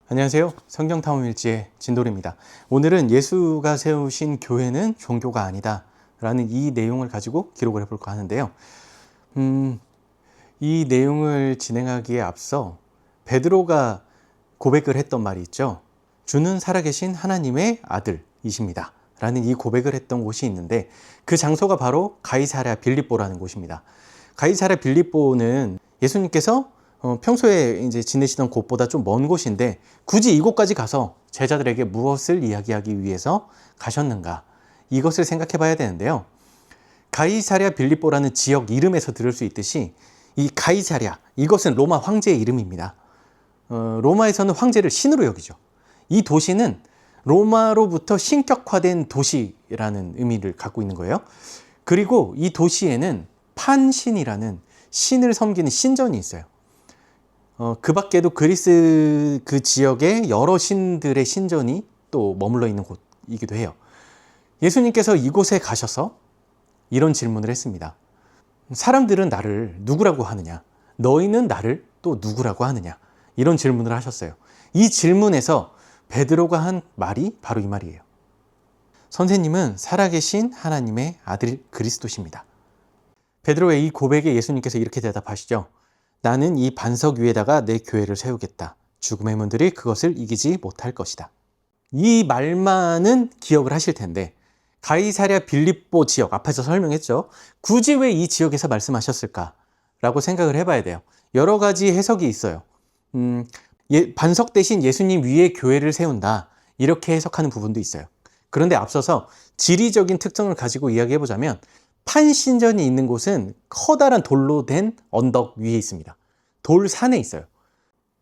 안녕하세요. 성경탐험일지의 진돌입니다. 오늘은 예수가 세우신 교회는 종교가 아니다 라는 이 내용을 가지고 기록을 해볼까 하는데요. 이 내용을 진행하기에 앞서 베드로가 고백을 했던 말이 있죠. 주는 살아계신 하나님의 아들이십니다 라는 이 고백을 했던 곳이 있는데, 그 장소가 바로 가이사랴 빌립보라는 곳입니다. 가이사랴 빌립보는 예수님께서 평소에 이제 지내시던 곳보다 좀 먼 곳인데, 굳이 이곳까지 가서 제자들에게 무엇을 이야기하기 위해서 가셨는가, 이것을 생각해 봐야 되는데요. 가이사랴 빌립보라는 지역 이름에서 들을 수 있듯이 이 가이사랴, 이것은 로마 황제의 이름입니다. 로마에서는 황제를 신으로 여기죠. 이 도시는 로마로부터 신격화된 도시라는 의미를 갖고 있는 거예요. 그리고 이 도시에는 판신이라는 신을 섬기는 신전이 있어요. 그 밖에도 그리스 그 지역에 여러 신들의 신전이 또 머물러 있는 곳이기도 해요. 예수님께서 이곳에 가셔서 이런 질문을 했습니다. 사람들은 나를 누구라고 하느냐? 너희는 나를 또 누구라고 하느냐? 이런 질문을 하셨어요. 이 질문에서 베드로가 한 말이 바로 이 말이에요. 선생님은 살아계신 하나님의 아들 그리스도십니다. 베드로의 이 고백에 예수님께서 이렇게 대답하시죠. 나는 이 반석 위에다가 내 교회를 세우겠다. 죽음의 문들이 그것을 이기지 못할 것이다. 이 말만은 기억을 하실 텐데, 가이사랴 빌립보 지역, 앞에서 설명했죠. 굳이 왜 이 지역에서 말씀하셨을까라고 생각을 해봐야 돼요. 여러 가지 해석이 있어요. 반석 대신 예수님 위에 교회를 세운다, 이렇게 해석하는 부분도 있어요. 그런데 앞서서 지리적인 특성을 가지고 이야기해보자면, 판신전이 있는 곳은 커다란 돌로 된 언덕 위에 있습니다. 돌산에 있어요.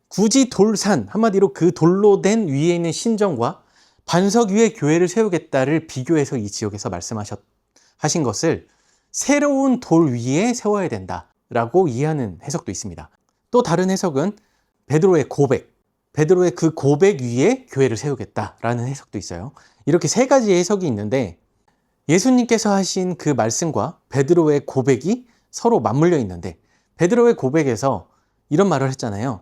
굳이 돌산, 한마디로 그 돌로 된 위에 있는 신전과 반석 위에 교회를 세우겠다를 비교해서 이 지역에서 말씀하신 것을 새로운 돌 위에 세워야 된다라고 이해하는 해석도 있습니다. 또 다른 해석은 베드로의 고백, 베드로의 그 고백 위에 교회를 세우겠다라는 해석도 있어요. 이렇게 세 가지 해석이 있는데, 예수님께서 하신 그 말씀과 베드로의 고백이 서로 맞물려 있는데, 베드로의 고백에서 이런 말을 했잖아요.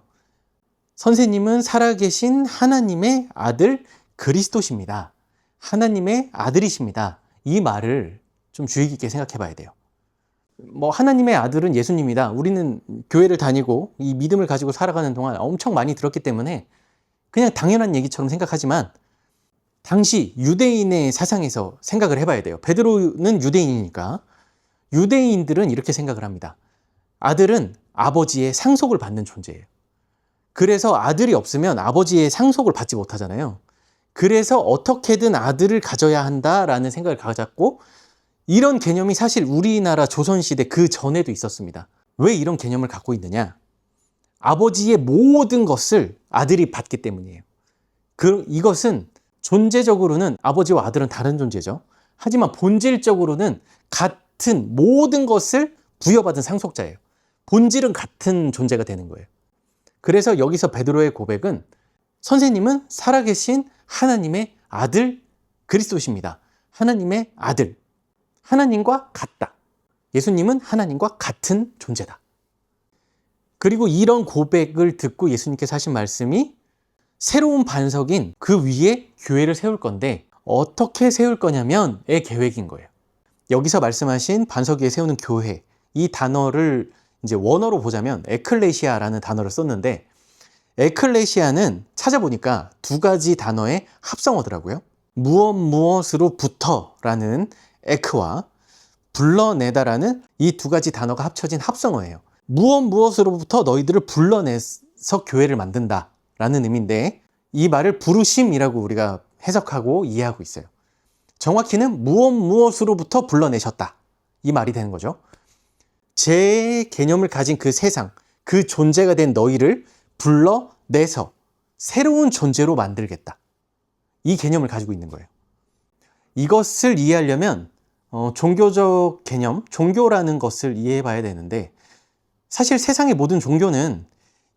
선생님은 살아계신 하나님의 아들 그리스도십니다. 하나님의 아들이십니다. 이 말을 좀 주의 깊게 생각해 봐야 돼요. 하나님의 아들은 예수님이다. 우리는 교회를 다니고 이 믿음을 가지고 살아가는 동안 엄청 많이 들었기 때문에 그냥 당연한 얘기처럼 생각하지만, 당시 유대인의 사상에서 생각을 해봐야 돼요. 베드로는 유대인이니까 유대인들은 이렇게 생각을 합니다. 아들은 아버지의 상속을 받는 존재예요. 그래서 아들이 없으면 아버지의 상속을 받지 못하잖아요. 그래서 어떻게든 아들을 가져야 한다라는 생각을 가졌고, 이런 개념이 사실 우리나라 조선시대 그 전에도 있었습니다. 왜 이런 개념을 갖고 있느냐? 아버지의 모든 것을 아들이 받기 때문이에요. 이것은 존재적으로는 아버지와 아들은 다른 존재죠. 하지만 본질적으로는 같은 모든 것을 부여받은 상속자예요. 본질은 같은 존재가 되는 거예요. 그래서 여기서 베드로의 고백은 선생님은 살아계신 하나님의 아들 그리스도십니다. 하나님의 아들. 하나님과 같다. 예수님은 하나님과 같은 존재다. 그리고 이런 고백을 듣고 예수님께서 하신 말씀이 새로운 반석인 그 위에 교회를 세울 건데, 어떻게 세울 거냐면의 계획인 거예요. 여기서 말씀하신 반석 위에 세우는 교회, 이 단어를 이제 원어로 보자면 에클레시아라는 단어를 썼는데, 에클레시아는 찾아보니까 두 가지 단어의 합성어더라고요. 무엇으로부터라는 에크와 불러내다라는 이 두 가지 단어가 합쳐진 합성어예요. 무엇으로부터 너희들을 불러내서 교회를 만든다 라는 의미인데, 이 말을 부르심이라고 우리가 해석하고 이해하고 있어요. 정확히는 무엇으로부터 불러내셨다, 이 말이 되는 거죠. 제 개념을 가진 그 세상, 그 존재가 된 너희를 불러내서 새로운 존재로 만들겠다, 이 개념을 가지고 있는 거예요. 이것을 이해하려면 종교적 개념, 종교라는 것을 이해해 봐야 되는데, 사실 세상의 모든 종교는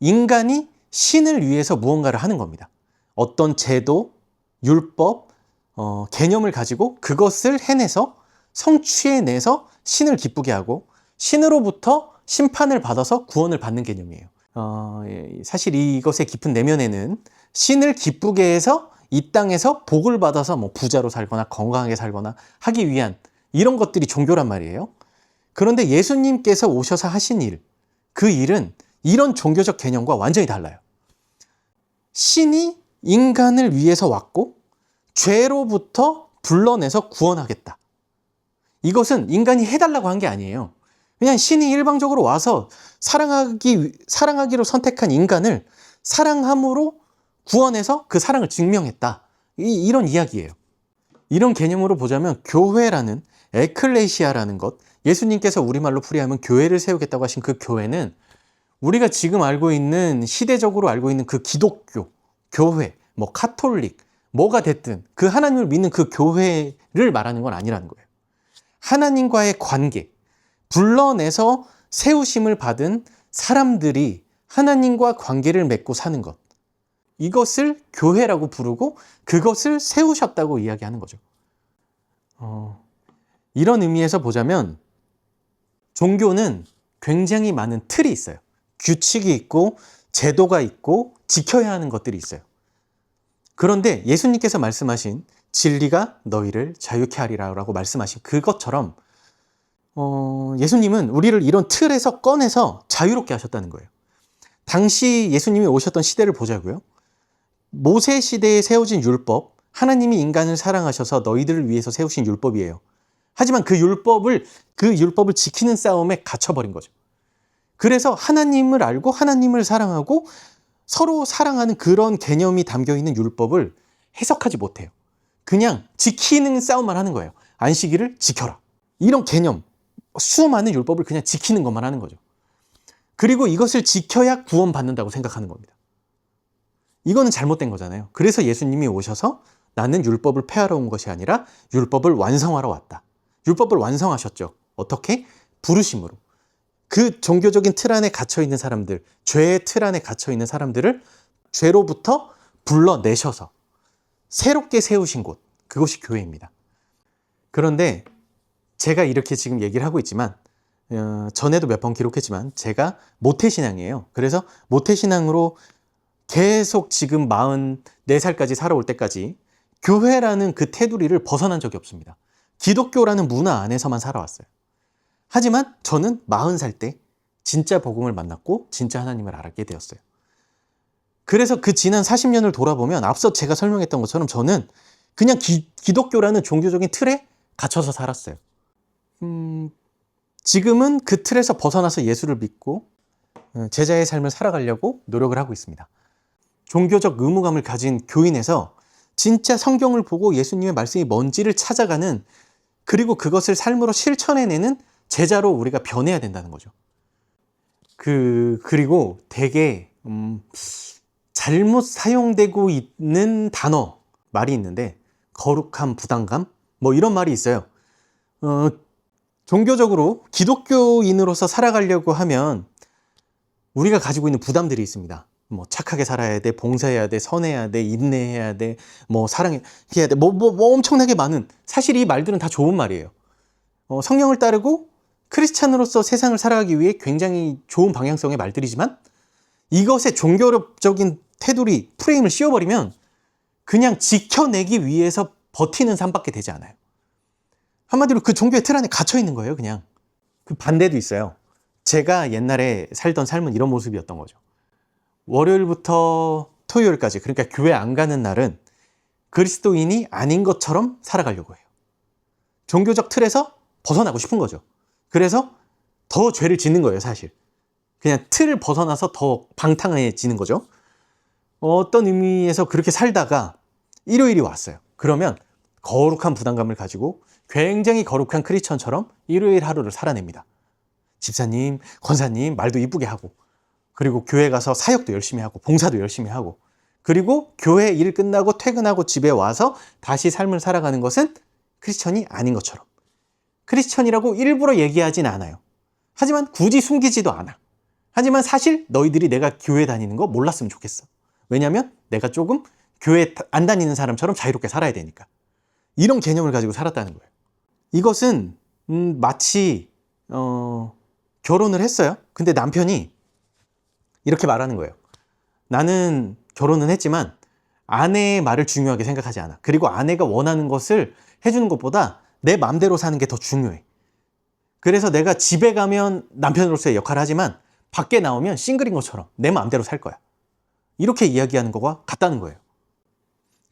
인간이 신을 위해서 무언가를 하는 겁니다. 어떤 제도, 율법, 개념을 가지고 그것을 해내서 성취해내서 신을 기쁘게 하고, 신으로부터 심판을 받아서 구원을 받는 개념이에요. 사실 이것의 깊은 내면에는 신을 기쁘게 해서 이 땅에서 복을 받아서 뭐 부자로 살거나 건강하게 살거나 하기 위한 이런 것들이 종교란 말이에요. 그런데 예수님께서 오셔서 하신 일, 그 일은 이런 종교적 개념과 완전히 달라요. 신이 인간을 위해서 왔고 죄로부터 불러내서 구원하겠다. 이것은 인간이 해달라고 한 게 아니에요. 그냥 신이 일방적으로 와서 사랑하기로 선택한 인간을 사랑함으로 구원해서 그 사랑을 증명했다. 이런 이야기예요. 이런 개념으로 보자면 교회라는, 에클레시아라는 것, 예수님께서 우리말로 풀이하면 교회를 세우겠다고 하신 그 교회는 우리가 지금 알고 있는, 시대적으로 알고 있는 그 기독교, 교회, 뭐 카톨릭, 뭐가 됐든 그 하나님을 믿는 그 교회를 말하는 건 아니라는 거예요. 하나님과의 관계, 불러내서 세우심을 받은 사람들이 하나님과 관계를 맺고 사는 것, 이것을 교회라고 부르고 그것을 세우셨다고 이야기하는 거죠. 이런 의미에서 보자면 종교는 굉장히 많은 틀이 있어요. 규칙이 있고 제도가 있고 지켜야 하는 것들이 있어요. 그런데 예수님께서 말씀하신 진리가 너희를 자유케 하리라 라고 말씀하신 그것처럼 예수님은 우리를 이런 틀에서 꺼내서 자유롭게 하셨다는 거예요. 당시 예수님이 오셨던 시대를 보자고요. 모세 시대에 세워진 율법, 하나님이 인간을 사랑하셔서 너희들을 위해서 세우신 율법이에요. 하지만 그 율법을 지키는 싸움에 갇혀버린 거죠. 그래서 하나님을 알고 하나님을 사랑하고 서로 사랑하는 그런 개념이 담겨있는 율법을 해석하지 못해요. 그냥 지키는 싸움만 하는 거예요. 안식일을 지켜라. 이런 개념, 수많은 율법을 그냥 지키는 것만 하는 거죠. 그리고 이것을 지켜야 구원받는다고 생각하는 겁니다. 이거는 잘못된 거잖아요. 그래서 예수님이 오셔서 나는 율법을 폐하러 온 것이 아니라 율법을 완성하러 왔다. 율법을 완성하셨죠. 어떻게? 부르심으로. 그 종교적인 틀 안에 갇혀있는 사람들, 죄의 틀 안에 갇혀있는 사람들을 죄로부터 불러내셔서 새롭게 세우신 곳, 그것이 교회입니다. 그런데 제가 이렇게 지금 얘기를 하고 있지만 전에도 몇 번 기록했지만 제가 모태신앙이에요. 그래서 모태신앙으로 계속 지금 44살까지 살아올 때까지 교회라는 그 테두리를 벗어난 적이 없습니다. 기독교라는 문화 안에서만 살아왔어요. 하지만 저는 40살 때 진짜 복음을 만났고 진짜 하나님을 알게 되었어요. 그래서 그 지난 40년을 돌아보면 앞서 제가 설명했던 것처럼 저는 그냥 기독교라는 종교적인 틀에 갇혀서 살았어요. 지금은 그 틀에서 벗어나서 예수를 믿고 제자의 삶을 살아가려고 노력을 하고 있습니다. 종교적 의무감을 가진 교인에서 진짜 성경을 보고 예수님의 말씀이 뭔지를 찾아가는, 그리고 그것을 삶으로 실천해내는 제자로 우리가 변해야 된다는 거죠. 그리고 되게 잘못 사용되고 있는 단어, 말이 있는데 거룩함, 부담감 뭐 이런 말이 있어요. 종교적으로 기독교인으로서 살아가려고 하면 우리가 가지고 있는 부담들이 있습니다. 뭐 착하게 살아야 돼, 봉사해야 돼, 선해야 돼, 인내해야 돼, 뭐 사랑해야 돼, 뭐 엄청나게 많은, 사실 이 말들은 다 좋은 말이에요. 성령을 따르고 크리스찬으로서 세상을 살아가기 위해 굉장히 좋은 방향성의 말들이지만 이것에 종교적인 테두리, 프레임을 씌워버리면 그냥 지켜내기 위해서 버티는 삶밖에 되지 않아요. 한마디로 그 종교의 틀 안에 갇혀 있는 거예요, 그냥. 그 반대도 있어요. 제가 옛날에 살던 삶은 이런 모습이었던 거죠. 월요일부터 토요일까지, 그러니까 교회 안 가는 날은 그리스도인이 아닌 것처럼 살아가려고 해요. 종교적 틀에서 벗어나고 싶은 거죠. 그래서 더 죄를 짓는 거예요, 사실. 그냥 틀을 벗어나서 더 방탕해지는 거죠. 어떤 의미에서 그렇게 살다가 일요일이 왔어요. 그러면 거룩한 부담감을 가지고 굉장히 거룩한 크리스천처럼 일요일 하루를 살아냅니다. 집사님, 권사님 말도 이쁘게 하고, 그리고 교회 가서 사역도 열심히 하고 봉사도 열심히 하고, 그리고 교회 일 끝나고 퇴근하고 집에 와서 다시 삶을 살아가는 것은 크리스천이 아닌 것처럼, 크리스천이라고 일부러 얘기하진 않아요. 하지만 굳이 숨기지도 않아. 하지만 사실 너희들이 내가 교회 다니는 거 몰랐으면 좋겠어. 왜냐하면 내가 조금 교회 안 다니는 사람처럼 자유롭게 살아야 되니까. 이런 개념을 가지고 살았다는 거예요. 이것은 마치 결혼을 했어요. 근데 남편이 이렇게 말하는 거예요. 나는 결혼은 했지만 아내의 말을 중요하게 생각하지 않아. 그리고 아내가 원하는 것을 해주는 것보다 내 마음대로 사는 게 더 중요해. 그래서 내가 집에 가면 남편으로서의 역할을 하지만 밖에 나오면 싱글인 것처럼 내 마음대로 살 거야. 이렇게 이야기하는 거가 같다는 거예요.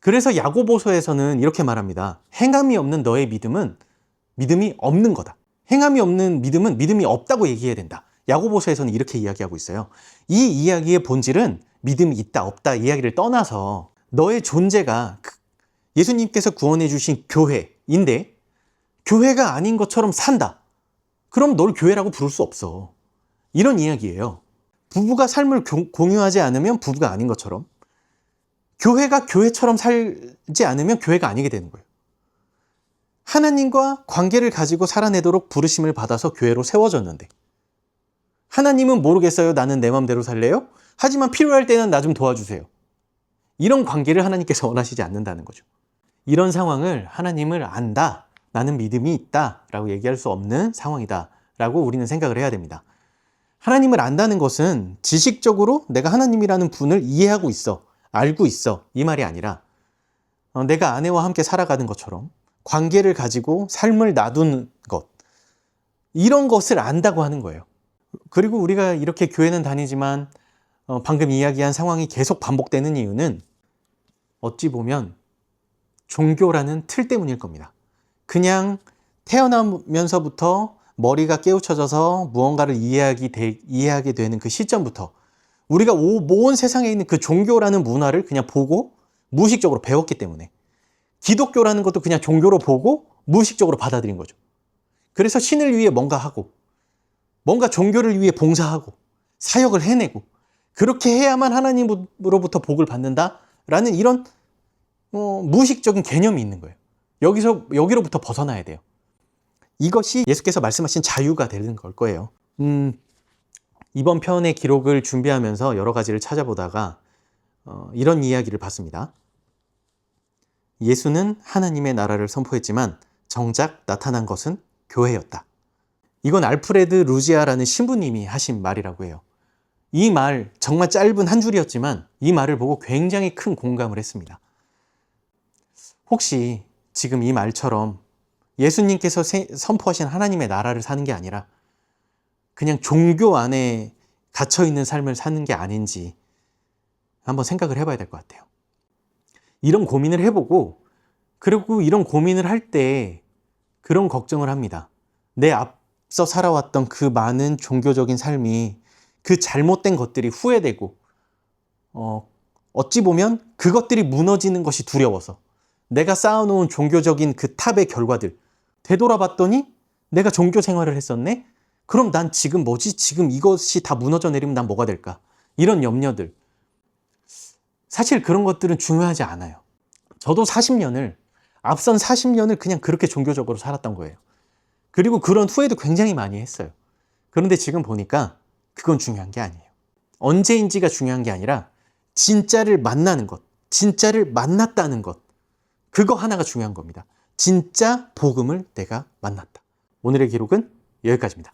그래서 야고보서에서는 이렇게 말합니다. 행함이 없는 너의 믿음은 믿음이 없는 거다. 행함이 없는 믿음은 믿음이 없다고 얘기해야 된다. 야고보서에서는 이렇게 이야기하고 있어요. 이 이야기의 본질은 믿음이 있다 없다 이야기를 떠나서 너의 존재가 예수님께서 구원해 주신 교회인데 교회가 아닌 것처럼 산다. 그럼 널 교회라고 부를 수 없어. 이런 이야기예요. 부부가 삶을 공유하지 않으면 부부가 아닌 것처럼 교회가 교회처럼 살지 않으면 교회가 아니게 되는 거예요. 하나님과 관계를 가지고 살아내도록 부르심을 받아서 교회로 세워졌는데 하나님은 모르겠어요. 나는 내 마음대로 살래요. 하지만 필요할 때는 나 좀 도와주세요. 이런 관계를 하나님께서 원하시지 않는다는 거죠. 이런 상황을 하나님을 안다. 나는 믿음이 있다. 라고 얘기할 수 없는 상황이다. 라고 우리는 생각을 해야 됩니다. 하나님을 안다는 것은 지식적으로 내가 하나님이라는 분을 이해하고 있어. 알고 있어. 이 말이 아니라 내가 아내와 함께 살아가는 것처럼 관계를 가지고 삶을 놔두는 것. 이런 것을 안다고 하는 거예요. 그리고 우리가 이렇게 교회는 다니지만 방금 이야기한 상황이 계속 반복되는 이유는 어찌 보면 종교라는 틀 때문일 겁니다. 그냥 태어나면서부터 머리가 깨우쳐져서 무언가를 이해하게 되는 그 시점부터 우리가 온 세상에 있는 그 종교라는 문화를 그냥 보고 무의식적으로 배웠기 때문에 기독교라는 것도 그냥 종교로 보고 무의식적으로 받아들인 거죠. 그래서 신을 위해 뭔가 하고 뭔가 종교를 위해 봉사하고 사역을 해내고 그렇게 해야만 하나님으로부터 복을 받는다라는 이런 무의식적인 개념이 있는 거예요. 여기로부터 벗어나야 돼요. 이것이 예수께서 말씀하신 자유가 되는 걸 거예요. 이번 편의 기록을 준비하면서 여러 가지를 찾아보다가 이런 이야기를 봤습니다. 예수는 하나님의 나라를 선포했지만 정작 나타난 것은 교회였다. 이건 알프레드 루지아라는 신부님이 하신 말이라고 해요. 이 말 정말 짧은 한 줄이었지만 이 말을 보고 굉장히 큰 공감을 했습니다. 혹시 지금 이 말처럼 예수님께서 선포하신 하나님의 나라를 사는 게 아니라 그냥 종교 안에 갇혀있는 삶을 사는 게 아닌지 한번 생각을 해봐야 될 것 같아요. 이런 고민을 해보고 그리고 이런 고민을 할 때 그런 걱정을 합니다. 내 앞서 살아왔던 그 많은 종교적인 삶이 그 잘못된 것들이 후회되고 어찌 보면 그것들이 무너지는 것이 두려워서 내가 쌓아놓은 종교적인 그 탑의 결과들 되돌아봤더니 내가 종교 생활을 했었네? 그럼 난 지금 뭐지? 지금 이것이 다 무너져 내리면 난 뭐가 될까? 이런 염려들. 사실 그런 것들은 중요하지 않아요. 저도 앞선 40년을 그냥 그렇게 종교적으로 살았던 거예요. 그리고 그런 후회도 굉장히 많이 했어요. 그런데 지금 보니까 그건 중요한 게 아니에요. 언제인지가 중요한 게 아니라 진짜를 만나는 것, 진짜를 만났다는 것, 그거 하나가 중요한 겁니다. 진짜 복음을 내가 만났다. 오늘의 기록은 여기까지입니다.